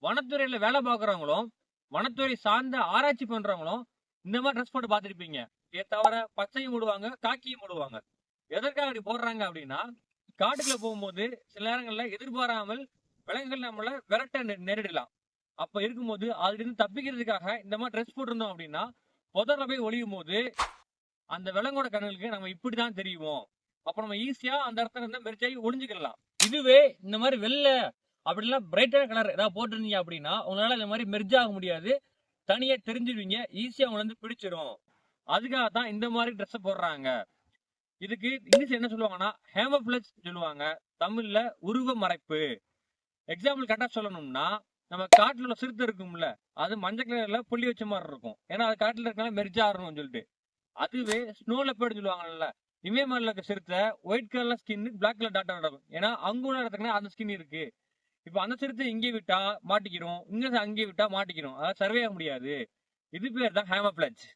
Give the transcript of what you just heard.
வனத்துறையில வேலை பார்க்குறவங்களும், வனத்துறை சார்ந்த ஆராய்ச்சி பண்றவங்களும் இந்த மாதிரி ட்ரெஸ் போட்டு பார்த்துருப்பீங்க. இதை தவிர பச்சையும் போடுவாங்க, காக்கியும் போடுவாங்க. எதற்காக அப்படி போடுறாங்க அப்படின்னா, காட்டுக்குள்ள போகும்போது சில நேரங்கள்ல எதிர்பாராமல் விலங்குகள் நம்மள விரட்ட நேரிடலாம். அப்ப இருக்கும்போது அதுல இருந்து தப்பிக்கிறதுக்காக இந்த மாதிரி ட்ரெஸ் போட்டிருந்தோம் அப்படின்னா, புதர்ல போய் ஒளியும் போது அந்த விலங்கோட கண்ணுக்கு நம்ம இப்படிதான் தெரியுவோம். அப்ப நம்ம ஈஸியா அந்த இடத்துல இருந்து மெர்ஜாகி ஒளிஞ்சுக்கலாம். இதுவே இந்த மாதிரி வெள்ளை அப்படிலாம் பிரைட்டான கலர் ஏதாவது போட்டிருந்தீங்க அப்படின்னா, உங்களால இந்த மாதிரி மெர்ஜ் ஆக முடியாது. தனியா தெரிஞ்சிருவீங்க. ஈஸியா உங்களை வந்து பிடிச்சிரும். அதுக்காக தான் இந்த மாதிரி ட்ரெஸ் போடுறாங்க. இதுக்கு இங்கிலீஷ் என்ன சொல்லுவாங்கன்னா ஹேமோஃபிளக்ஸ் சொல்லுவாங்க. தமிழ்ல உருவ மறைப்பு. எக்ஸாம்பிள் கரெக்டா சொல்லணும்னா, நம்ம காட்டுல உள்ள சிறுத்தை இருக்கும்ல, அது மஞ்சள் கலர்ல புள்ளி வச்ச மாதிரி இருக்கும். ஏன்னா அது காட்டுல இருக்கனால மெர்ஜ் ஆகணும்னு சொல்லிட்டு. அதுவே ஸ்னோ லெப்பர்ட் சொல்லுவாங்கல்ல, இமயமலையில இருக்க சிறுத்தை ஒயிட் கலர்ல ஸ்கின், பிளாக் கலர் டாட்டா நடக்கும். ஏன்னா அங்க உள்ள இடத்துக்கு அந்த ஸ்கின் இருக்கு. இப்ப அந்த சிறுத்தை இங்கே விட்டா மாட்டிக்கிறோம், இங்க அங்கே விட்டா மாட்டிக்கிறோம். அதாவது சர்வே ஆக முடியாது. இது பேர் தான் ஹேமோஃபிளக்ஸ்.